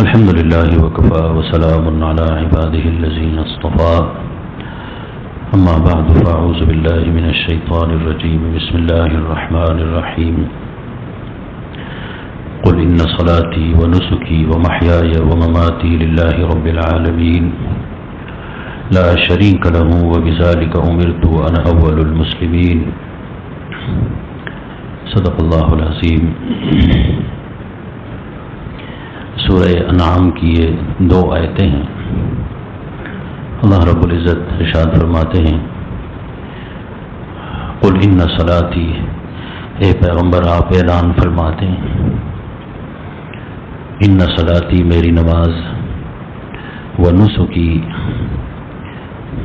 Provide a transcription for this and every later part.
الحمد لله وكفى وسلام على عباده الذين اصطفى أما بعد فأعوذ بالله من الشيطان الرجيم بسم الله الرحمن الرحيم قل إن صلاتي ونسكي ومحياي ومماتي لله رب العالمين لا شريك له وبذلك أمرت وأنا أول المسلمين صدق الله العظيم۔ سورہ انعام کی یہ دو آیتیں ہیں۔ اللہ رب العزت ارشاد فرماتے ہیں قل ان صلاتی، اے پیغمبر آپ اعلان فرماتے ہیں ان صلاتی میری نماز، و نسکی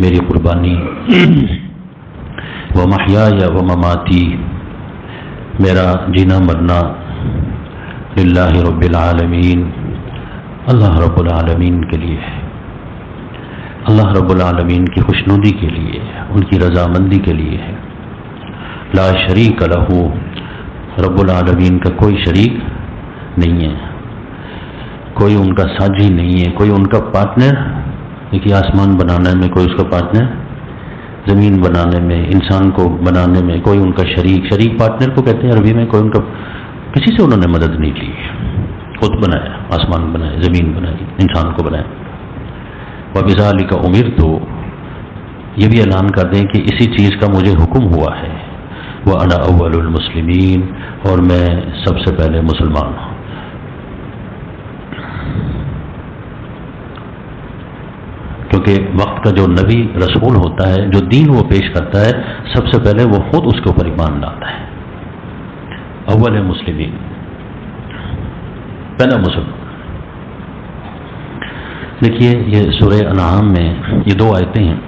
میری قربانی، و محیای و مماتی میرا جینا مرنا، للہ رب العالمین اللہ رب العالمین کے لیے ہے، اللہ رب العالمین کی خوشنودی کے لیے، ان کی رضامندی کے لیے ہے۔ لا شریک لہ، رب العالمین کا کوئی شریک نہیں ہے، کوئی ان کا ساجی نہیں ہے، کوئی ان کا پارٹنر۔ دیکھیے آسمان بنانے میں کوئی اس کا پارٹنر، زمین بنانے میں، انسان کو بنانے میں کوئی ان کا شریک پارٹنر کو کہتے ہیں عربی میں۔ کوئی ان کا کسی سے انہوں نے مدد نہیں لی، خود بنایا، آسمان بنایا، زمین بنائی، انسان کو بنایا۔ وَبِذَلِكَ أُمِرْتُ، یہ بھی اعلان کر دیں کہ اسی چیز کا مجھے حکم ہوا ہے، وَأَنَا أَوَّلُ الْمُسْلِمِينَ، اور میں سب سے پہلے مسلمان ہوں۔ کیونکہ وقت کا جو نبی رسول ہوتا ہے، جو دین وہ پیش کرتا ہے، سب سے پہلے وہ خود اس کے اوپر ایمان لاتا ہے۔ اول مسلمین، پہلا مسلمان۔ دیکھیے یہ سورہ انعام میں یہ دو آیتیں ہیں،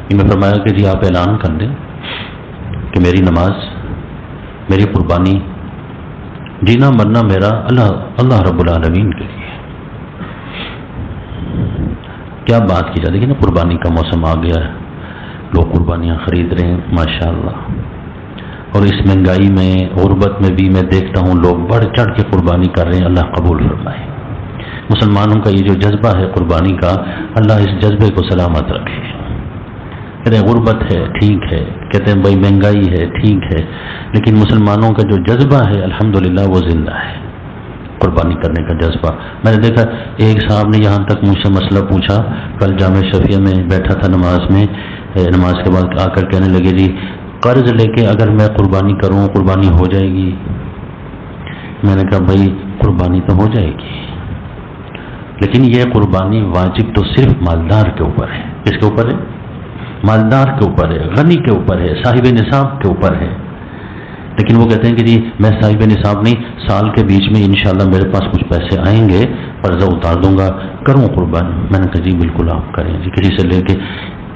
ان میں فرمایا کہ جی آپ اعلان کر دیں کہ میری نماز، میری قربانی، جینا مرنا میرا اللہ رب العالمین کے لیے۔ کیا بات کی جاتی ہے نا، قربانی کا موسم آ گیا ہے، لوگ قربانیاں خرید رہے ہیں ماشاءاللہ، اور اس مہنگائی میں، غربت میں بھی میں دیکھتا ہوں لوگ بڑھ چڑھ کے قربانی کر رہے ہیں۔ اللہ قبول فرمائے۔ مسلمانوں کا یہ جو جذبہ ہے قربانی کا، اللہ اس جذبے کو سلامت رکھے۔ کہتے ہیں غربت ہے، ٹھیک ہے، کہتے ہیں بھائی مہنگائی ہے، ٹھیک ہے، لیکن مسلمانوں کا جو جذبہ ہے الحمدللہ وہ زندہ ہے، قربانی کرنے کا جذبہ۔ میں نے دیکھا ایک صاحب نے یہاں تک مجھ سے مسئلہ پوچھا، کل جامع شفیہ میں بیٹھا تھا نماز میں، نماز کے بعد آ کر کہنے لگے جی قرض لے کے اگر میں قربانی کروں قربانی ہو جائے گی؟ میں نے کہا بھائی قربانی تو ہو جائے گی، لیکن یہ قربانی واجب تو صرف مالدار کے اوپر ہے۔ کس کے اوپر ہے؟ مالدار کے اوپر ہے، غنی کے اوپر ہے، صاحب نصاب کے اوپر ہے۔ لیکن وہ کہتے ہیں کہ جی میں صاحب نصاب نہیں، سال کے بیچ میں انشاءاللہ میرے پاس کچھ پیسے آئیں گے، قرضہ اتار دوں گا، کروں قربانی۔ میں نے کہا جی بالکل آپ کریں جی، کسی سے لے کے۔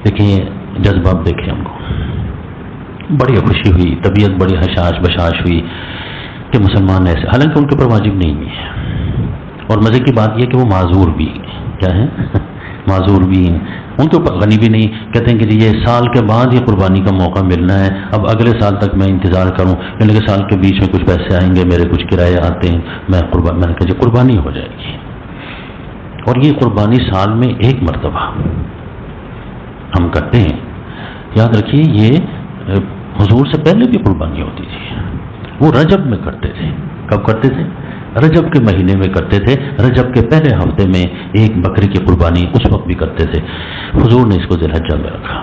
دیکھیں جذبہ دیکھیں ہم کو، بڑی خوشی ہوئی، طبیعت بڑی حشاش بشاش ہوئی کہ مسلمان ایسے، حالانکہ ان کے اوپر واجب نہیں ہے۔ اور مزے کی بات یہ کہ وہ معذور بھی ہیں، کیا ہے معذور بھی ہیں، ان کے اوپر غنی بھی نہیں۔ کہتے ہیں کہ یہ سال کے بعد یہ قربانی کا موقع ملنا ہے، اب اگلے سال تک میں انتظار کروں، یعنی کہ سال کے بیچ میں کچھ پیسے آئیں گے، میرے کچھ کرایے آتے ہیں، میں نے کہا جی قربانی ہو جائے گی۔ اور یہ قربانی سال میں ایک مرتبہ ہم کرتے ہیں۔ یاد رکھیے یہ حضور سے پہلے بھی قربانی ہوتی تھی، وہ رجب میں کرتے تھے۔ کب کرتے تھے؟ رجب کے مہینے میں کرتے تھے، رجب کے پہلے ہفتے میں ایک بکری کی قربانی اس وقت بھی کرتے تھے۔ حضور نے اس کو ذی الحجہ میں رکھا،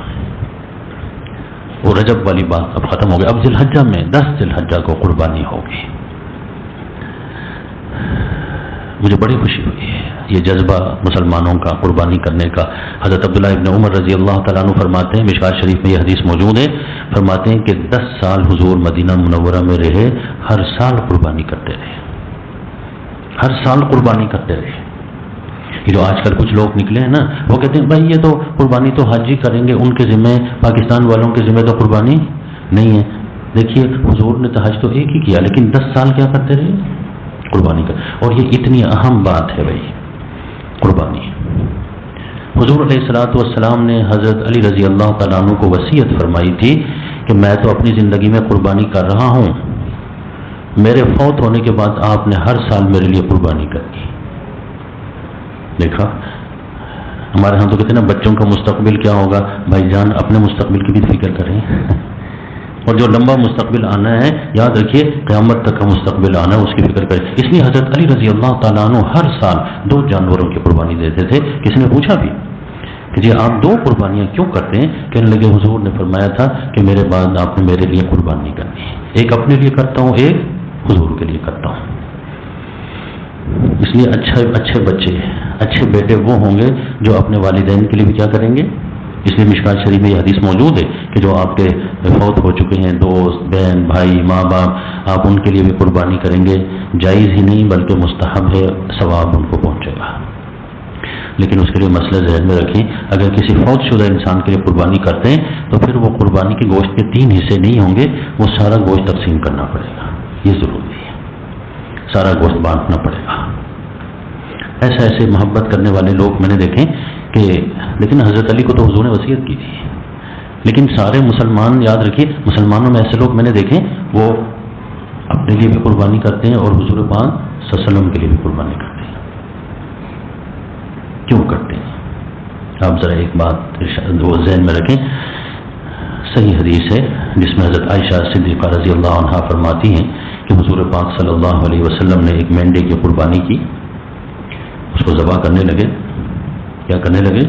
وہ رجب والی بات اب ختم ہو گئی، اب ذی الحجہ میں 10 ذی الحجہ کو قربانی ہوگی۔ مجھے بڑی خوشی ہوئی ہے یہ جذبہ مسلمانوں کا قربانی کرنے کا۔ حضرت عبداللہ ابن عمر رضی اللہ تعالیٰ عنہ فرماتے ہیں، مشکوٰۃ شریف میں یہ حدیث موجود ہے، فرماتے ہیں کہ 10 سال حضور مدینہ منورہ میں رہے، ہر سال قربانی کرتے رہے، ہر سال قربانی کرتے رہے۔ یہ جو آج کل کچھ لوگ نکلے ہیں نا، وہ کہتے ہیں بھائی یہ تو قربانی تو حاجی کریں گے، ان کے ذمہ، پاکستان والوں کے ذمہ تو قربانی نہیں ہے۔ دیکھیے حضور نے تو حج تو ایک ہی کیا، لیکن 10 سال کیا کرتے رہے؟ قربانی کر۔ اور یہ اتنی اہم بات ہے بھائی قربانی۔ حضور علیہ الصلوۃ والسلام نے حضرت علی رضی اللہ تعالیٰ عنہ کو وصیت فرمائی تھی کہ میں تو اپنی زندگی میں قربانی کر رہا ہوں، میرے فوت ہونے کے بعد آپ نے ہر سال میرے لیے قربانی کر دی۔ دیکھا ہمارے ہاں تو کہتے ہیں نا بچوں کا مستقبل کیا ہوگا، بھائی جان اپنے مستقبل کی بھی فکر کریں اور جو لمبا مستقبل آنا ہے یاد رکھیے قیامت تک کا مستقبل آنا ہے اس کی فکر کریں. اس لیے حضرت علی رضی اللہ تعالیٰ عنہ ہر سال 2 جانوروں کی قربانی دیتے تھے. کسی نے پوچھا بھی کہ جی آپ 2 قربانیاں کیوں کرتے ہیں؟ کہنے لگے حضور نے فرمایا تھا کہ میرے بعد آپ نے میرے لیے قربانی کرنی ہے، ایک اپنے لیے کرتا ہوں، ایک حضور کے لیے کرتا ہوں. اس لیے اچھے بچے اچھے بیٹے وہ ہوں گے جو اپنے والدین کے لیے بھی کیا کریں گے. اس لیے مشکات شریف میں یہ حدیث موجود ہے کہ جو آپ کے فوت ہو چکے ہیں دوست بہن بھائی ماں باپ آپ ان کے لیے بھی قربانی کریں گے. جائز ہی نہیں بلکہ مستحب ہے، ثواب ان کو پہنچے گا. لیکن اس کے لیے مسئلہ ذہن میں رکھیں اگر کسی فوت شدہ انسان کے لیے قربانی کرتے ہیں تو پھر وہ قربانی کے گوشت کے 3 حصے نہیں ہوں گے، وہ سارا گوشت تقسیم کرنا پڑے گا. یہ ضروری ہے، سارا گوشت بانٹنا پڑے گا. ایسے محبت کرنے والے لوگ میں نے دیکھے کہ لیکن حضرت علی کو تو حضور نے وصیت کی تھی، لیکن سارے مسلمان یاد رکھیے مسلمانوں میں ایسے لوگ میں نے دیکھے وہ اپنے لیے بھی قربانی کرتے ہیں اور حضور پاک صلی اللہ علیہ وسلم کے لیے بھی قربانی کرتے ہیں. کیوں کرتے ہیں؟ آپ ذرا ایک بات وہ ذہن میں رکھیں. صحیح حدیث ہے جس میں حضرت عائشہ صدیقہ رضی اللہ عنہا فرماتی ہیں کہ حضور پاک صلی اللہ علیہ وسلم نے ایک مینڈے کی قربانی کی، اس کو ذبح کرنے لگے. کیا کرنے لگے؟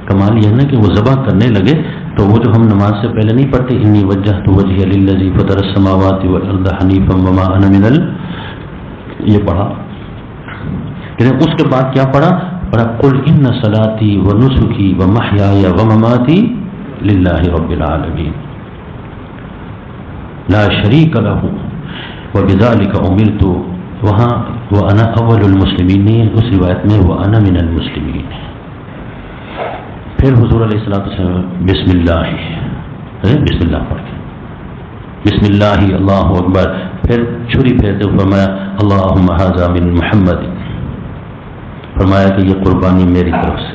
کمال یہ ہے نا کہ وہ ذبح کرنے لگے تو وہ جو ہم نماز سے پہلے نہیں پڑھتے انی وجہت وجہی للذی فطر السماوات والارض حنیفا وما انا من یہ پڑھا. لیکن اس کے بعد کیا پڑھا قل ان صلاتی ونسکی ومحیای ومماتی للہ رب العالمین لا شریک لہ وبذلک امرت. وہاں وانا اول المسلمین نہیں ہے، اس روایت میں وانا من المسلمین ہے. پھر حضور علیہ الصلوۃ والسلام بسم اللہ پڑھ کے بسم اللہ اللہ اکبر، پھر چھری پھیرتے فرمایا اللہم ھذا من محمد، فرمایا کہ یہ قربانی میری طرف سے،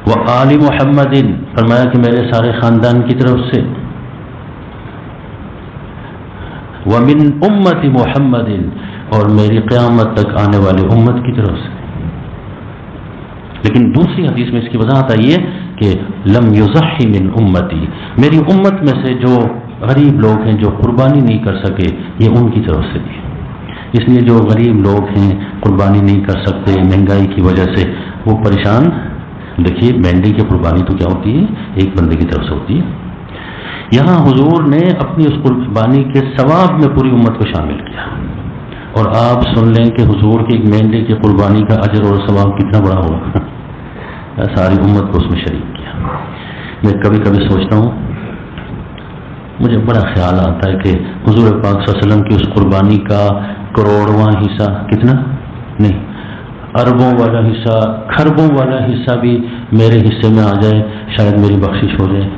وآل محمد فرمایا کہ میرے سارے خاندان کی طرف سے، ومن امت محمد اور میری قیامت تک آنے والے امت کی طرف سے. لیکن دوسری حدیث میں اس کی وضاحت آئی ہے کہ لم یضحی من امتی، میری امت میں سے جو غریب لوگ ہیں جو قربانی نہیں کر سکے یہ ان کی طرف سے بھی. اس لیے جو غریب لوگ ہیں قربانی نہیں کر سکتے مہنگائی کی وجہ سے وہ پریشان. دیکھیے مینڈے کی قربانی تو کیا ہوتی ہے ایک بندے کی طرف سے ہوتی ہے. یہاں حضور نے اپنی اس قربانی کے ثواب میں پوری امت کو شامل کیا. اور آپ سن لیں کہ حضور کی ایک مینڈے کی قربانی کا اجر اور ثواب کتنا بڑا ہوگا. ساری امت کو اس میں شریک کیا. میں کبھی کبھی سوچتا ہوں مجھے بڑا خیال آتا ہے کہ حضور پاک صلی اللہ علیہ وسلم کی اس قربانی کا کروڑواں حصہ کتنا نہیں اربوں والا حصہ کھربوں والا حصہ بھی میرے حصے میں آ جائے شاید میری بخشش ہو جائے.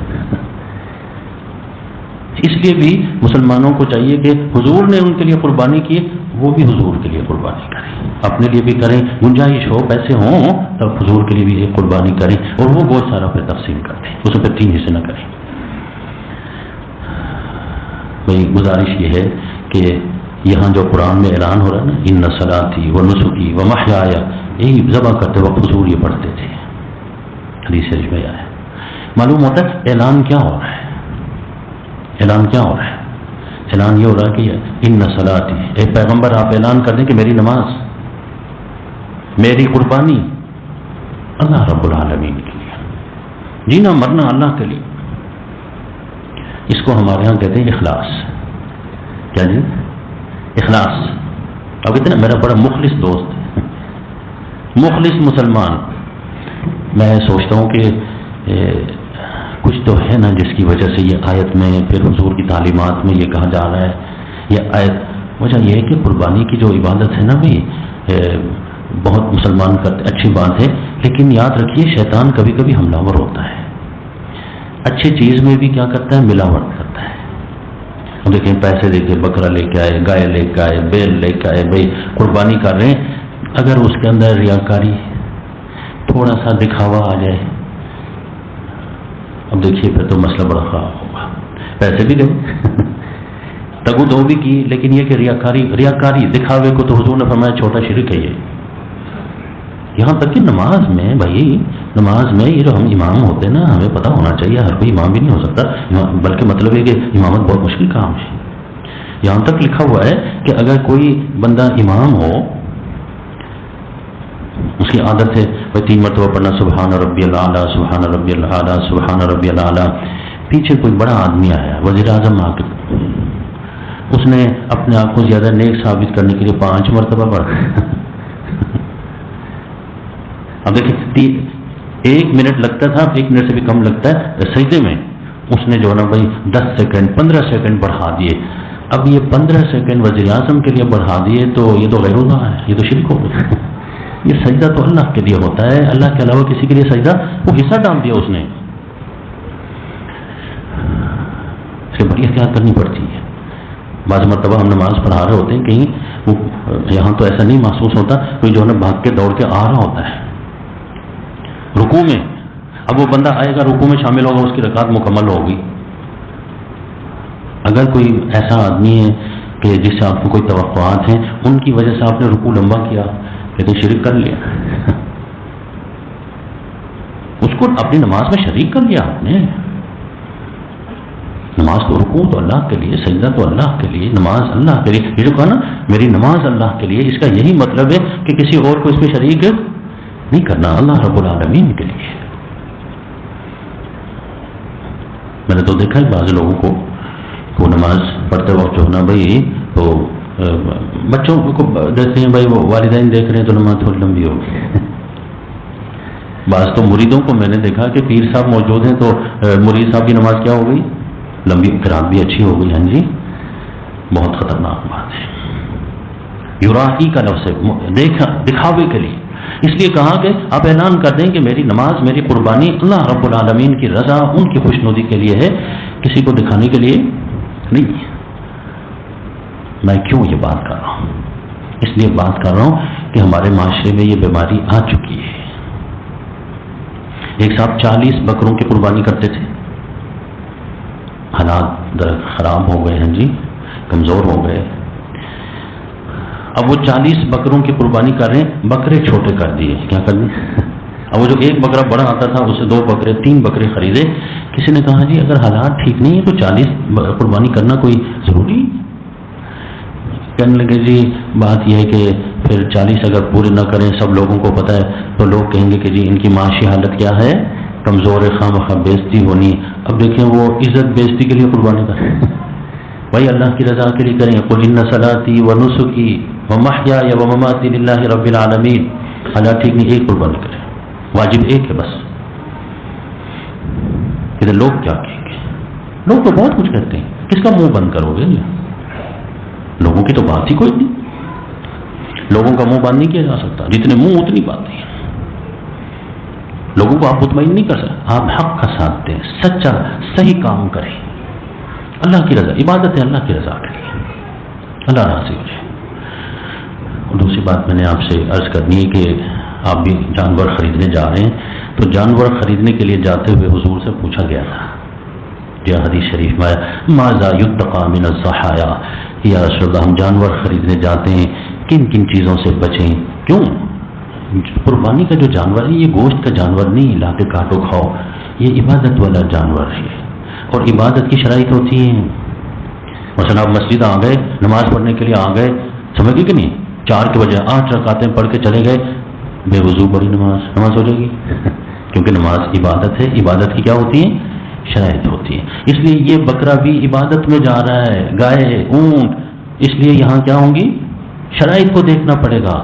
اس لیے بھی مسلمانوں کو چاہیے کہ حضور نے ان کے لیے قربانی کی وہ بھی حضور کے لیے قربانی کریں، اپنے لیے بھی کریں، گنجائش ہو پیسے ہوں تب حضور کے لیے بھی ایک قربانی کریں اور وہ گوشت سارا پھر تقسیم کر دیں، اسے پھر 3 حصے نہ کریں. بھائی گزارش یہ ہے کہ یہاں جو قرآن میں اعلان ہو رہا ہے نا ان صلاتی و نسکی و محیایا، یہی ذبح کرتے وقت حضور یہ پڑھتے تھے. حدیث شریف میں آیا ہے. معلوم ہوتا ہے اعلان کیا ہو رہا ہے. اعلان کیا ہو رہا ہے؟ اعلان یہ ہو رہا ہے کہ ان صلاتی، اے پیغمبر آپ اعلان کر دیں کہ میری نماز میری قربانی اللہ رب العالمین کے لیے، جینا مرنا اللہ کے لیے. اس کو ہمارے ہاں کہتے ہیں اخلاص. کیا جی؟ اخلاص. اب کہتے ہیں نا میرا بڑا مخلص دوست ہے، مخلص مسلمان. میں سوچتا ہوں کہ کچھ تو ہے نا جس کی وجہ سے یہ آیت میں پھر حضور کی تعلیمات میں یہ کہا جا رہا ہے. یہ آیت وجہ یہ ہے کہ قربانی کی جو عبادت ہے نا بھائی بہت مسلمان کرتے، اچھی بات ہے، لیکن یاد رکھیے شیطان کبھی کبھی حملہ ور ہوتا ہے. اچھی چیز میں بھی کیا کرتا ہے ملاوٹ کرتا ہے. دیکھیں پیسے دے کے بکرا لے کے آئے، گائے لے کے آئے، بیل لے کے آئے، بھائی قربانی کر رہے ہیں، اگر اس کے اندر ریاکاری تھوڑا سا دکھاوا آ جائے اب دیکھیے پھر تو مسئلہ بڑا خراب ہوگا. پیسے بھی گئے تگو دو بھی کی، لیکن یہ کہ ریاکاری دکھاوے کو تو حضور نے فرمایا چھوٹا شرک ہے. یہاں تک کہ نماز میں بھائی، نماز میں یہ جو ہم امام ہوتے ہیں نا، ہمیں پتہ ہونا چاہیے ہر کوئی امام بھی نہیں ہو سکتا، بلکہ مطلب ہے کہ امامت بہت مشکل کام ہے. یہاں تک لکھا ہوا ہے کہ اگر کوئی بندہ امام ہو، اس کی عادت ہے بھائی 3 مرتبہ پڑھنا سبحان ربی الاعلیٰ سبحان ربی الاعلیٰ سبحان ربی الاعلیٰ. پیچھے کوئی بڑا آدمی آیا، وزیر اعظم آ کے، اس نے اپنے آپ کو زیادہ نیک ثابت کرنے کے لیے 5 مرتبہ پڑھا. اب دیکھیں 1 منٹ لگتا تھا، 1 منٹ سے بھی کم لگتا ہے سجدے میں، اس نے جو ہے نا بھائی 10 سیکنڈ 15 سیکنڈ بڑھا دیے. اب یہ 15 سیکنڈ وزیر اعظم کے لیے بڑھا دیے تو یہ تو غیر اللہ ہے، یہ تو شرک ہو گیا. یہ سجدہ تو اللہ کے لیے ہوتا ہے، اللہ کے علاوہ کسی کے لیے سجدہ، وہ حصہ ڈال دیا اس نے. اس سے بڑی احتیاط کرنی پڑتی ہے. بعض مرتبہ ہم نماز پڑھا رہے ہوتے ہیں، کہیں یہاں تو ایسا نہیں محسوس ہوتا، کوئی جو ہے نا بھاگ کے دوڑ کے آ رہا ہوتا ہے رکوع میں. اب وہ بندہ آئے گا رکوع میں شامل ہوگا، اس کی رکعت مکمل ہوگی. اگر کوئی ایسا آدمی ہے کہ جس سے آپ کو کوئی توقعات ہیں، ان کی وجہ سے آپ نے رکوع لمبا کیا، تو شرک کر لیا. اس کو اپنی نماز میں شریک کر لیا آپ نے. نماز تو رکوع تو اللہ کے لیے، سجدہ تو اللہ کے لیے، نماز اللہ کے لیے. یہ جو کہا نا میری نماز اللہ کے لیے، اس کا یہی مطلب ہے کہ کسی اور کو اس میں شریک نہیں کرنا، اللہ رب العالمین کے لیے. میں نے تو دیکھا ہے بعض لوگوں کو وہ نماز پڑھتے وقت جو ہے نا بھائی، تو بچوں کو دیکھتے ہیں بھائی، وہ والدین دیکھ رہے ہیں تو نماز تھوڑی لمبی ہوگی. بعض تو مریدوں کو میں نے دیکھا کہ پیر صاحب موجود ہیں تو مرید صاحب کی نماز کیا ہو گئی، لمبی، قرات بھی اچھی ہو گئی. ہاں جی، بہت خطرناک بات ہے. یرائی کا لفظ ہے، دکھاوے کے لیے. اس لیے کہا کہ آپ اعلان کر دیں کہ میری نماز، میری قربانی اللہ رب العالمین کی رضا، ان کی خوشنودی کے لیے ہے، کسی کو دکھانے کے لیے نہیں. میں کیوں یہ بات کر رہا ہوں؟ اس لیے بات کر رہا ہوں کہ ہمارے معاشرے میں یہ بیماری آ چکی ہے. ایک صاحب 40 بکروں کی قربانی کرتے تھے، حالات خراب ہو گئے ہیں جی، کمزور ہو گئے. اب وہ 40 بکروں کی قربانی کر رہے ہیں، بکرے چھوٹے کر دیے. کیا کر دیے؟ اب وہ جو ایک بکرا بڑا آتا تھا اسے 2 بکرے 3 بکرے خریدے. کسی نے کہا جی اگر حالات ٹھیک نہیں ہے تو 40 قربانی کرنا کوئی ضروری؟ کہنے لگے جی بات یہ ہے کہ پھر 40 اگر پورے نہ کریں، سب لوگوں کو پتہ ہے تو لوگ کہیں گے کہ جی ان کی معاشی حالت کیا ہے، کمزور ہے، خواہ مخواہ بےزتی ہونی. اب دیکھیں وہ عزت بےزتی کے لیے قربانی کریں. بھائی اللہ کی رضا کے لیے کریں. قل ان صلاتی و نسکی و محیای و مماتی للہ رب العالمین. حالات ٹھیک نہیں، ایک قربانی کریں، واجب ایک ہے بس. ادھر لوگ کیا کہیں گے؟ لوگ تو بہت کچھ کہتے ہیں، کس کا منہ بند کرو گے؟ لوگوں کی تو بات ہی کوئی نہیں. لوگوں کا منہ بند نہیں کیا جا سکتا، جتنے منہ اتنی باتیں ہیں. لوگوں کو آپ مطمئن نہیں کر سکتے. آپ حق کا ساتھ دیں، سچا صحیح کام کریں. اللہ کی رضا، عبادت ہے اللہ کی رضا کے لیے، اللہ راضی ہو جائے. اور دوسری بات میں نے آپ سے عرض کرنی ہے کہ آپ بھی جانور خریدنے جا رہے ہیں، تو جانور خریدنے کے لیے جاتے ہوئے حضور سے پوچھا گیا تھا، جو حدیث شریف میں ماذا یتقى من الضحایا، یا رسول اللہ ہم جانور خریدنے جاتے ہیں، کن کن چیزوں سے بچیں؟ کیوں؟ قربانی کا جو جانور ہے یہ گوشت کا جانور نہیں لا کے کاٹو کھاؤ، یہ عبادت والا جانور ہے، اور عبادت کی شرائط ہوتی ہیں. مثلا آپ مسجد آ گئے، نماز پڑھنے کے لیے آ گئے، سمجھ گئے کہ نہیں؟ 4 کے بجائے 8 رکعتیں پڑھ کے چلے گئے، بے وضو پڑھی نماز ہو جائے گی. کیونکہ نماز عبادت ہے، عبادت کی کیا ہوتی ہے؟ شرائط ہوتی ہے. اس لیے یہ بکرا بھی عبادت میں جا رہا ہے، گائے، اونٹ، اس لیے یہاں کیا ہوں گی؟ شرائط کو دیکھنا پڑے گا.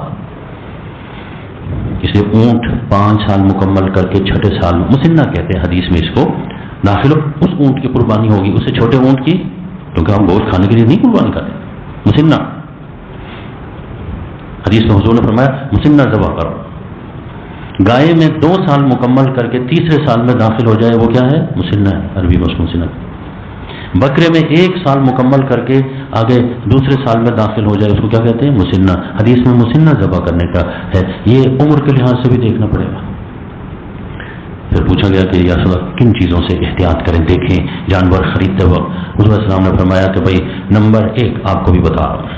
اس لیے اونٹ 5 سال مکمل کر کے 6 سال مسنہ کہتے ہیں حدیث میں اس کو، داخل اس اونٹ کی قربانی ہوگی، اس سے چھوٹے اونٹ کی، کیونکہ ہم گوشت کھانے کے لیے نہیں قربانی کرتے. مسنہ حدیث میں حضور نے فرمایا مسنہ ذبح کرو. گائے میں 2 سال مکمل کر کے تیسرے سال میں داخل ہو جائے، وہ کیا ہے؟ مسنہ ہے، عربی میں مسنہ. بکرے میں 1 سال مکمل کر کے آگے دوسرے سال میں داخل ہو جائے، اس کو کیا کہتے ہیں؟ مسنہ. حدیث میں مسنہ ذبح کرنے کا ہے. یہ عمر کے لحاظ سے بھی دیکھنا پڑے گا. پھر پوچھا گیا کہ یا رسول اللہ کن چیزوں سے احتیاط کریں دیکھیں جانور خریدتے وقت؟ حضور صلی اللہ علیہ وسلم نے فرمایا کہ بھائی نمبر 1 آپ کو بھی بتا رہا ہوں،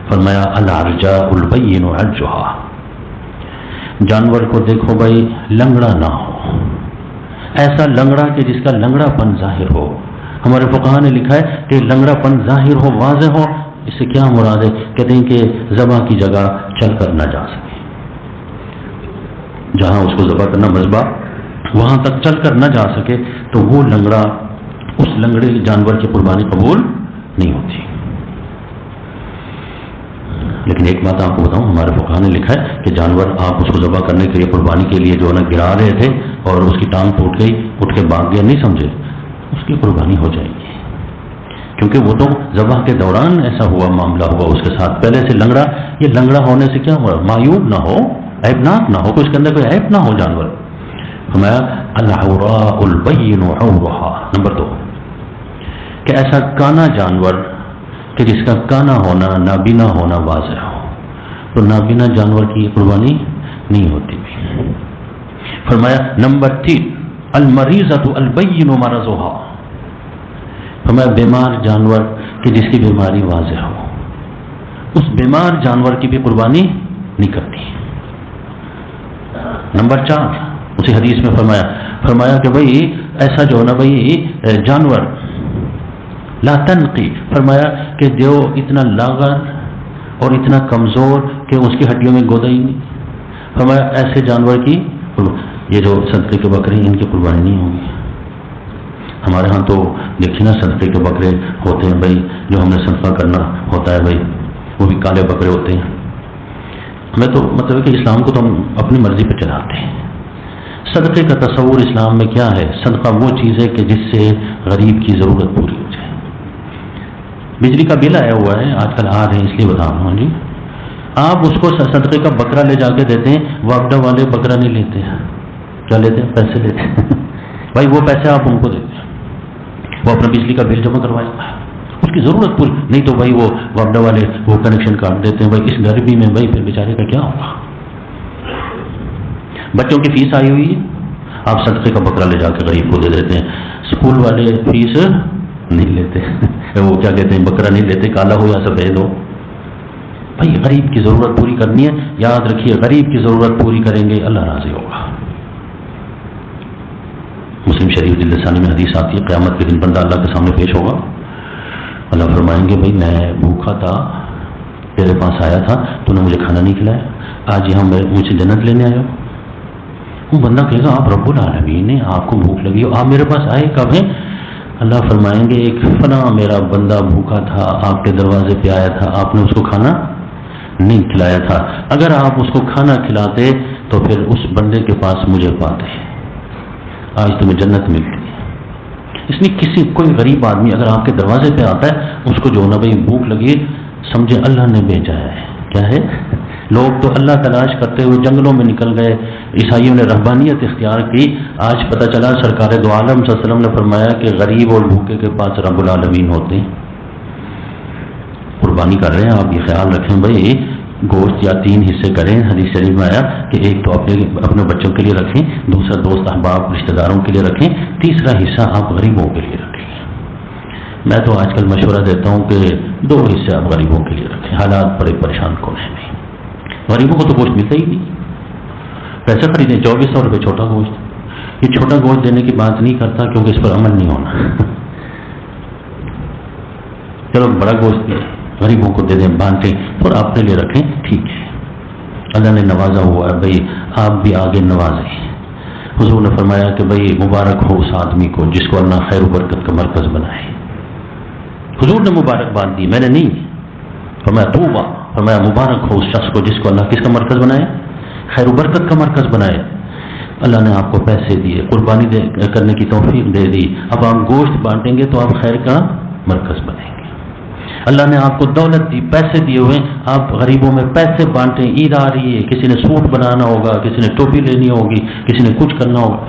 فرمایا العرجاء البین عرجها، جانور کو دیکھو بھائی لنگڑا نہ ہو، ایسا لنگڑا کہ جس کا لنگڑا پن ظاہر ہو. ہمارے فقہا نے لکھا ہے کہ لنگڑا پن ظاہر ہو، واضح ہو. اس سے کیا مراد ہے؟ کہتے ہیں کہ ذبح کی جگہ چل کر نہ جا سکے، جہاں اس کو ذبح کرنا مذبح وہاں تک چل کر نہ جا سکے، تو وہ لنگڑا، اس لنگڑے جانور کی قربانی قبول نہیں ہوتی. لیکن ایک بات آپ کو بتاؤں، ہمارے فقہا نے لکھا ہے کہ جانور آپ اس کو ذبح کرنے کے لیے، قربانی کے لیے جو ہے نا گرا رہے تھے اور اس کی ٹانگ ٹوٹ گئی، اٹھ کے بھاگ گیا، نہیں سمجھے، اس کی قربانی ہو جائے گی، کیونکہ وہ تو ذبح کے دوران ایسا ہوا، معاملہ ہوا اس کے ساتھ. پہلے سے لنگڑا، یہ لنگڑا ہونے سے کیا ہوا؟ معیوب نہ ہو، عیبناک نہ ہو، اس کے اندر کوئی عیب نہ ہو جانور. ہمارا العوراء البین عورها. نمبر 2 کہ ایسا کانا جانور کہ جس کا کانا ہونا، نابینا ہونا واضح ہو، تو نابینا جانور کی قربانی نہیں ہوتی. فرمایا نمبر 3 المریضۃ البین مرضها. فرمایا بیمار جانور کہ جس کی بیماری واضح ہو، اس بیمار جانور کی بھی قربانی نہیں کرتی. نمبر 4 اسی حدیث میں فرمایا کہ بھئی ایسا جو نا بھئی جانور لا تنقی، فرمایا کہ جو اتنا لاغر اور اتنا کمزور کہ اس کی ہڈیوں میں گودا ہی نہیں، فرمایا ایسے جانور کی، یہ جو صدقے کے بکرے ان کی قربانی نہیں ہوگی. ہمارے ہاں تو دیکھیے نا صدقے کے بکرے ہوتے ہیں بھائی، جو ہم نے صدقہ کرنا ہوتا ہے بھائی، وہ بھی کالے بکرے ہوتے ہیں. ہمیں تو مطلب ہے کہ اسلام کو تو ہم اپنی مرضی پہ چلاتے ہیں. صدقے کا تصور اسلام میں کیا ہے؟ صدقہ وہ چیز ہے کہ جس سے غریب کی ضرورت پوری ہو جائے. بجلی کا بل آیا ہوا ہے آج کل، آ رہے ہیں اس لیے بتا رہا ہوں جی. آپ اس کو صدقے کا بکرا لے جا کے دیتے ہیں، واپڈا والے بکرا نہیں لیتے ہیں. کیا لیتے ہیں؟ پیسے لیتے ہیں. بھائی وہ پیسے آپ ان کو دیتے ہیں، وہ اپنا بجلی کا بل جمع کروائے، اس کی ضرورت پوری نہیں تو بھائی وہ واپڈا والے وہ کنیکشن کاٹ دیتے ہیں. بھائی اس گرمی میں بھائی پھر بیچارے کا کیا ہوگا؟ بچوں کی فیس آئی ہوئی ہے، آپ صدقے کا بکرا لے جا کے غریب کو دے دیتے ہیں. اسکول والے فیس نہیں لیتے، وہ کیا کہتے ہیں، بکرا نہیں لیتے، کالا ہو یا سفید ہو. بھائی غریب کی ضرورت پوری کرنی ہے، یاد رکھیے غریب کی ضرورت پوری کریں گے اللہ راضی ہوگا. مسلم شریف جلد ثانی میں حدیث آتی ہے، قیامت کے دن بندہ اللہ کے سامنے پیش ہوگا، اللہ فرمائیں گے بھائی میں بھوکا تھا، تیرے پاس آیا تھا، تو نے مجھے کھانا نہیں کھلایا، آج یہاں مجھے جنت لینے آئے ہو. وہ بندہ کہے گا آپ رب العالمین ہیں، آپ کو بھوک لگی ہو، آپ میرے پاس آئے کب ہیں؟ اللہ فرمائیں گے ایک فلاں میرا بندہ بھوکا تھا، آپ کے دروازے پہ آیا تھا، آپ نے اس کو کھانا نہیں کھلایا تھا. اگر آپ اس کو کھانا کھلاتے تو پھر اس بندے کے پاس مجھے پاتے، آج تمہیں جنت ملتی. اس لیے کوئی غریب آدمی اگر آپ کے دروازے پہ آتا ہے، اس کو جو نا بھائی بھوک لگی، سمجھے اللہ نے بھیجا ہے. کیا ہے؟ لوگ تو اللہ تلاش کرتے ہوئے جنگلوں میں نکل گئے، عیسائیوں نے رہبانیت اختیار کی. آج پتہ چلا سرکار دو عالم صلی اللہ علیہ وسلم نے فرمایا کہ غریب اور بھوکے کے پاس رب العالمین ہوتے ہیں. قربانی کر رہے ہیں آپ، یہ خیال رکھیں بھائی گوشت یا 3 حصے کریں. حدیث شریف میں آیا کہ ایک تو اپنے بچوں کے لیے رکھیں، دوسرا دوست احباب رشتہ داروں کے لیے رکھیں، تیسرا حصہ آپ غریبوں کے لیے رکھیں. میں تو آج کل مشورہ دیتا ہوں کہ 2 حصے آپ غریبوں کے لیے رکھیں. حالات بڑے پریشان کن ہیں، نہیں غریبوں کو تو گوشت ملتا ہی نہیں. پیسے خریدیں 2400 روپے چھوٹا گوشت. یہ چھوٹا گوشت دینے کی بات نہیں کرتا کیونکہ اس پر عمل نہیں ہونا. چلو بڑا گوشت غریبوں کو دے دیں، بانٹیں، اور اپنے لیے رکھیں، ٹھیک ہے. اللہ نے نوازا ہوا ہے بھائی، آپ بھی آگے نوازیں. حضور نے فرمایا کہ بھائی مبارک ہو اس آدمی کو جس کو اللہ خیر و برکت کا مرکز بنائے. حضور نے مبارکباد دی، میں نے نہیں. فرمایا توبہ، فرمایا مبارک ہو اس شخص کو جس کو اللہ کس کا مرکز بنائے؟ خیر و برکت کا مرکز بنائے. اللہ نے آپ کو پیسے دیے، قربانی کرنے کی توفیق دے دی، اب آپ گوشت بانٹیں گے تو آپ خیر کا مرکز بنیں گے. اللہ نے آپ کو دولت دی، پیسے دیے ہوئے، آپ غریبوں میں پیسے بانٹیں. عید آ رہی ہے، کسی نے سوٹ بنانا ہوگا، کسی نے ٹوپی لینی ہوگی، کسی نے کچھ کرنا ہوگا.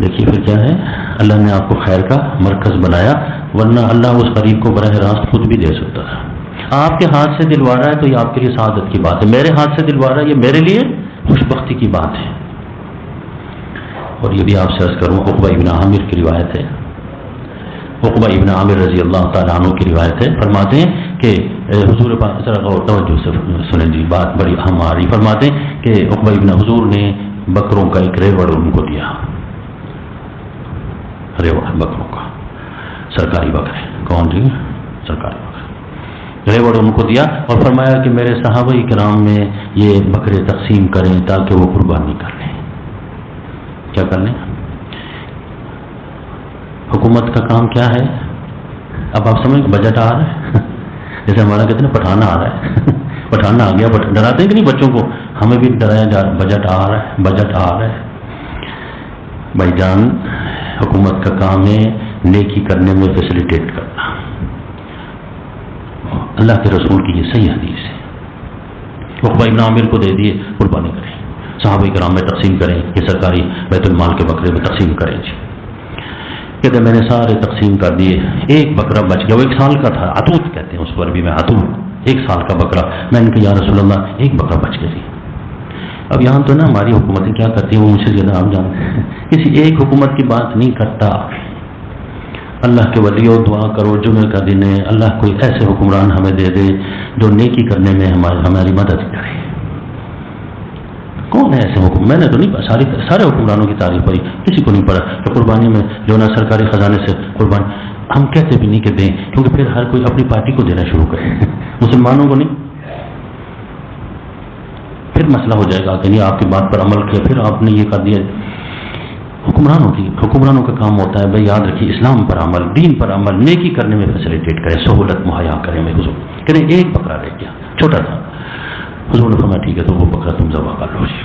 دیکھیے پھر کیا ہے، اللہ نے آپ کو خیر کا مرکز بنایا، ورنہ اللہ اس غریب کو براہ راست خود بھی دے سکتا تھا. آپ کے ہاتھ سے دلوا رہا ہے تو یہ آپ کے لیے سعادت کی بات ہے، میرے ہاتھ سے دلوا رہا ہے یہ میرے لیے خوش بختی کی بات ہے. اور یہ بھی آپ سے عرض کروں، عقبہ ابن عامر کی روایت ہے. عقبہ ابن عامر رضی اللہ تعالیٰ عنہ کی روایت ہے. فرماتے ہیں کہ حضور پاک ذرا توجہ سے سنیں جی، بات بڑی اہم آ رہی. فرماتے ہیں کہ کہ عقبہ ابن حضور نے بکروں کا ایک ریوڑ ان کو دیا، ریوڑ بکروں کا، سرکاری بکرے، کون جی؟ سرکاری بکرے، ریوڑ ان کو دیا اور فرمایا کہ میرے صحابہ کرام میں یہ بکرے تقسیم کریں تاکہ وہ قربانی کر لیں۔ کیا کر لیں؟ حکومت کا کام کیا ہے؟ اب آپ سمجھ بجٹ آ رہا ہے، جیسے ہمارا کہتے ہیں پٹھانا آ رہا ہے، پٹھانا آ گیا، ڈراتے ہیں کہ نہیں بچوں کو؟ ہمیں بھی ڈرایا جا رہا، بجٹ آ رہا ہے، بجٹ آ رہا ہے۔ بھائی جان، حکومت کا کام ہے نیکی کرنے میں فیسیلیٹیٹ کرنا۔ اللہ کے رسول کی یہ صحیح حدیث ہے۔ عقبہ ابن عامر کو دے دیے، قربانی کریں، صحابہ کرام میں تقسیم کریں، یہ سرکاری بیت المال کے بکرے میں تقسیم کریں جی۔ کہتے میں نے سارے تقسیم کر دیے، ایک بکرا بچ گیا، وہ 1 سال کا تھا، عتوق کہتے ہیں اس پر بھی، میں عتوق، 1 سال کا بکرا۔ میں نے کہا یا رسول اللہ ایک بکرا بچ گیا جی۔ اب یہاں تو نا ہماری حکومتیں کیا کرتی ہیں، وہ مجھ سے زیادہ آپ جانتے ہیں، کسی ایک حکومت کی بات نہیں کرتا۔ اللہ کے ولیو دعا کرو، جمعے کا دن ہے، اللہ کوئی ایسے حکمران ہمیں دے دے جو نیکی کرنے میں ہماری مدد کرے۔ کون ہے ایسے حکم؟ میں نے تو نہیں سارے حکمرانوں کی تعریف پڑھی، کسی کو نہیں پڑھا کہ قربانی میں جو نا سرکاری خزانے سے قربانی، ہم کہتے بھی نہیں کہ دیں، کیونکہ پھر ہر کوئی اپنی پارٹی کو دینا شروع کرے، مسلمانوں کو نہیں، پھر مسئلہ ہو جائے گا کہ نہیں آپ کی بات پر عمل کیا، پھر آپ نے یہ کر دیا۔ حکمرانوں کا کام ہوتا ہے بھائی یاد رکھیے، اسلام پر عمل، دین پر عمل، نیکی کرنے میں فیسیلیٹیٹ کریں، سہولت مہیا کریں۔ میں حضور کہنے ایک بکرا رہ گیا، چھوٹا تھا، حضور نے فرمایا ٹھیک ہے تو وہ بکرا تم ذبح کر لو جی۔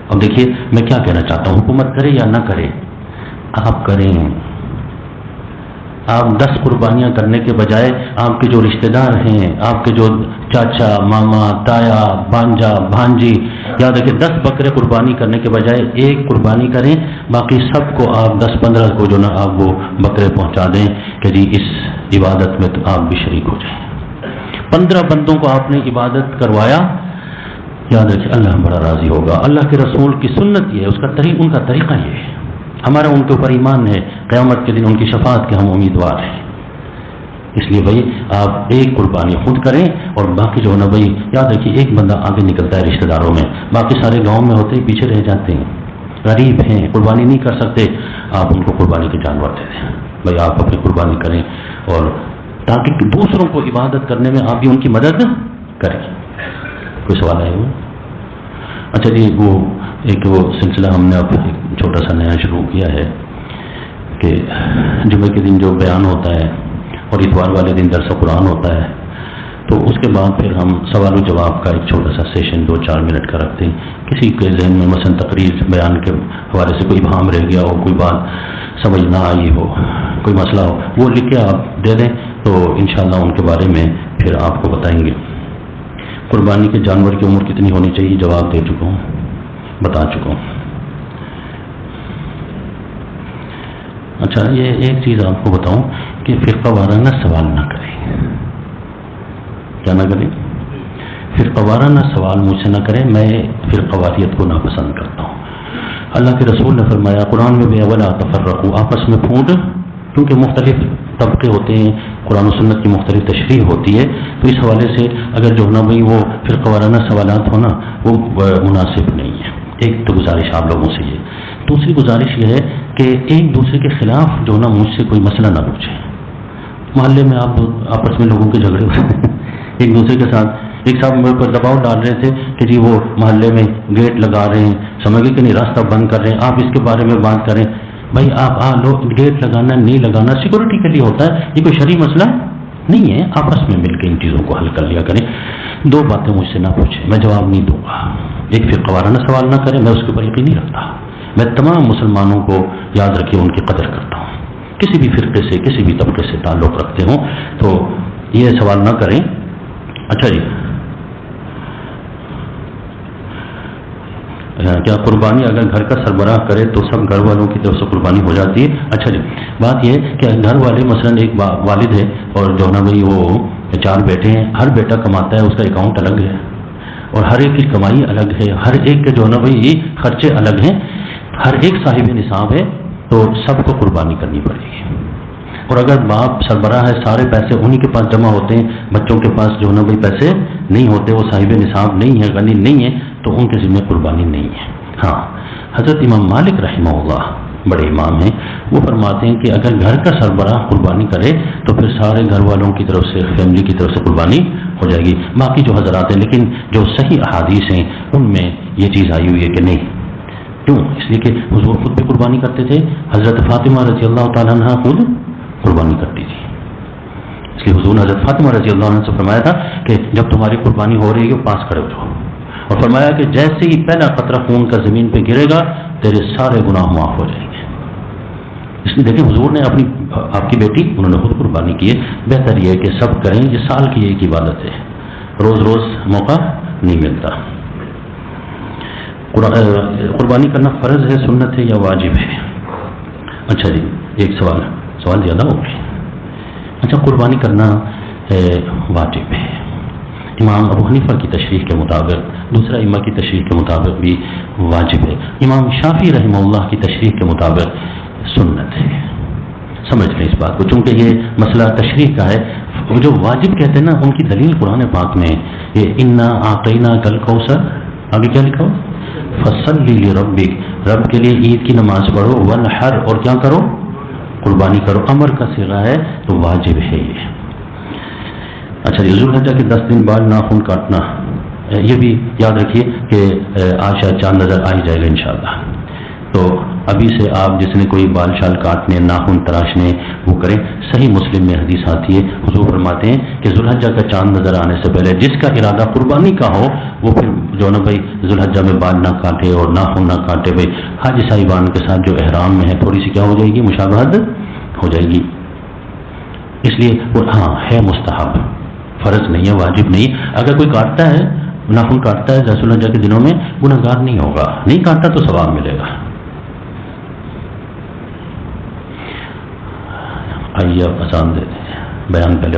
اب دیکھیے میں کیا کہنا چاہتا ہوں، حکومت کرے یا نہ کرے، آپ کریں۔ آپ 10 قربانیاں کرنے کے بجائے آپ کے جو رشتہ دار ہیں، آپ کے جو چاچا، ماما، تایا، بھانجا، بھانجی، یاد رکھیں 10 بکرے قربانی کرنے کے بجائے ایک قربانی کریں، باقی سب کو آپ 10-15 کو جو نا آپ وہ بکرے پہنچا دیں کہ جی اس عبادت میں تو آپ بھی شریک ہو جائیں۔ 15 بندوں کو آپ نے عبادت کروایا، یاد رکھیں اللہ بڑا راضی ہوگا۔ اللہ کے رسول کی سنت یہ ہے، ان کا طریقہ یہ ہے، ہمارا ان کے اوپر ایمان ہے، قیامت کے دن ان کی شفاعت کے ہم امیدوار ہیں۔ اس لیے بھائی آپ ایک قربانی خود کریں اور باقی جو ہے نا بھائی یاد رکھیے ایک بندہ آگے نکلتا ہے رشتہ داروں میں، باقی سارے گاؤں میں ہوتے ہی پیچھے رہ جاتے ہیں، غریب ہیں، قربانی نہیں کر سکتے، آپ ان کو قربانی کے جانور دے دیں۔ بھائی آپ اپنی قربانی کریں اور تاکہ دوسروں کو عبادت کرنے میں آپ بھی ان کی مدد کریں۔ کوئی سوال ہے وہ؟ اچھا جی، وہ سلسلہ ہم نے اب ایک چھوٹا سا نیا شروع کیا ہے کہ جمعے کے دن جو بیان ہوتا ہے اور اتوار والے دن درس قرآن ہوتا ہے، تو اس کے بعد پھر ہم سوال و جواب کا ایک چھوٹا سا سیشن 2-4 منٹ کا رکھتے ہیں۔ کسی کے ذہن میں مثلا تقریر بیان کے حوالے سے کوئی ابہام رہ گیا ہو، کوئی بات سمجھ نہ آئی ہو، کوئی مسئلہ ہو، وہ لکھ کے آپ دے دیں تو انشاءاللہ ان کے بارے میں پھر آپ کو بتائیں گے۔ قربانی کے جانور کی عمر کتنی ہونی چاہیے جواب دے چکا ہوں، بتا چکا ہوں۔ اچھا یہ ایک چیز آپ کو بتاؤں کہ فرقہ وارانہ سوال نہ کریں۔ کیا نہ کریں؟ فرقہ وارانہ سوال مجھ سے نہ کریں، میں فرقہ واریت کو ناپسند کرتا ہوں۔ اللہ کے رسول نے فرمایا قرآن میں بھی ولا تفرقوا، آپس میں پھوٹ، کیونکہ مختلف طبقے ہوتے ہیں، قرآن و سنت کی مختلف تشریح ہوتی ہے، تو اس حوالے سے اگر جو نا بھائی وہ فرقہ وارانہ سوالات ہونا وہ مناسب نہیں ہے۔ ایک تو گزارش آپ لوگوں سے یہ، دوسری گزارش یہ ہے کہ ایک دوسرے کے خلاف جو نا مجھ سے کوئی مسئلہ نہ پوچھیں۔ محلے میں آپ آپس میں لوگوں کے جھگڑے ہوئے ایک دوسرے کے ساتھ، ایک صاحب میرے پر دباؤ ڈال رہے تھے کہ جی وہ محلے میں گیٹ لگا رہے ہیں، سمجھ گئے کہ نہیں، راستہ بند کر رہے ہیں، آپ اس کے بارے میں بات کریں۔ بھائی آپ لوگ گیٹ لگانا نہیں لگانا سیکورٹی کے لیے ہوتا ہے، یہ کوئی شرعی مسئلہ نہیں ہے، آپس میں مل کے ان چیزوں کو حل کر لیا کریں۔ 2 باتیں مجھ سے نہ پوچھیں، میں جواب نہیں دوں گا۔ ایک فرقہ وارانہ سوال نہ کریں، میں اس کے اوپر یقین نہیں رکھتا۔ میں تمام مسلمانوں کو یاد رکھے ان کی قدر کرتا ہوں، کسی بھی فرقے سے کسی بھی طبقے سے تعلق رکھتے ہوں، تو یہ سوال نہ کریں۔ اچھا جی، کیا قربانی اگر گھر کا سربراہ کرے تو سب گھر والوں کی طرف سے قربانی ہو جاتی ہے؟ اچھا جی، بات یہ کہ گھر والے مثلا ایک والد ہے اور جو نا بھائی وہ 4 بیٹے ہیں، ہر بیٹا کماتا ہے، اس کا اکاؤنٹ الگ ہے اور ہر ایک کی کمائی الگ ہے، ہر ایک کے جو نا بھائی یہ خرچے الگ ہیں، ہر ایک صاحب نصاب ہے، تو سب کو قربانی کرنی پڑے گی۔ اور اگر باپ سربراہ ہے، سارے پیسے انہی کے پاس جمع ہوتے ہیں، بچوں کے پاس جو نا بھائی پیسے نہیں ہوتے، وہ صاحب نصاب نہیں ہے، غنی نہیں ہے، تو ان کے ذمہ قربانی نہیں ہے۔ ہاں، حضرت امام مالک رحمہ اللہ بڑے امام ہیں، وہ فرماتے ہیں کہ اگر گھر کا سربراہ قربانی کرے تو پھر سارے گھر والوں کی طرف سے، فیملی کی طرف سے قربانی ہو جائے گی۔ باقی جو حضرات ہیں، لیکن جو صحیح احادیث ہیں ان میں یہ چیز آئی ہوئی ہے کہ نہیں۔ کیوں؟ اس لیے کہ حضور خود بھی قربانی کرتے تھے، حضرت فاطمہ رضی اللہ تعالیٰ عنہ خود قربانی کرتی تھی، اس لیے حضور نے حضرت فاطمہ رضی اللہ عنہ سے فرمایا تھا کہ جب تمہاری قربانی ہو رہی ہے پاس کرو جاؤ، اور فرمایا کہ جیسے ہی پہلا قطرہ خون کا زمین پہ گرے گا تیرے سارے گناہ معاف ہو جائیں گے۔ اس لیے دیکھیں حضور نے اپنی آپ کی بیٹی انہوں نے خود قربانی کی ہے۔ بہتر یہ ہے کہ سب کریں، یہ سال کی ایک عبادت ہے، روز روز موقع نہیں ملتا۔ قربانی کرنا فرض ہے، سنت ہے یا واجب ہے؟ اچھا جی، ایک سوال زیادہ ہو گئے۔ اچھا، قربانی کرنا واجب ہے، امام ابو حنیفہ کی تشریح کے مطابق، دوسرا امام کی تشریح کے مطابق بھی واجب ہے، امام شافعی رحمہ اللہ کی تشریح کے مطابق سنت ہے۔ سمجھ لیں اس بات کو، چونکہ یہ مسئلہ تشریح کا ہے۔ وہ جو واجب کہتے ہیں نا، ان کی دلیل قرآن پاک میں یہ انا اعطیناک الکوثر، آگے کیا لکھا ہو؟ فصلی لربک، رب کے لیے عید کی نماز پڑھو، ونحر، اور کیا کرو؟ قربانی کرو۔ امر کا صیغہ ہے تو واجب ہے یہ۔ اچھا، ذو الحجہ کے 10 دن بعد ناخن کاٹنا، یہ بھی یاد رکھیے کہ آج شاید چاند نظر آ ہی جائے گا انشاءاللہ، تو ابھی سے آپ جس نے کوئی بال شال کاٹنے، ناخن تراشنے، وہ کریں۔ صحیح مسلم میں حدیث آتی ہے، حضور فرماتے ہیں کہ ذو الحجہ کا چاند نظر آنے سے پہلے جس کا ارادہ قربانی کا ہو وہ پھر جو نا بھائی ذو الحجہ میں بال نہ کاٹے اور ناخن نہ کاٹے۔ بھائی حاجی صاحبان کے ساتھ جو احرام میں ہے تھوڑی سی کیا ہو جائے گی، مشابہت ہو جائے گی، اس لیے وہ ہاں ہے مستحب، فرض نہیں ہے، واجب نہیں۔ اگر کوئی کاٹتا ہے، ناخن کاٹتا ہے ذو الحجہ کے دنوں میں، گنہگار نہیں ہوگا، نہیں کاٹتا تو ثواب ملے گا۔ آئیے اب اذان دے دیں، بیان پہلے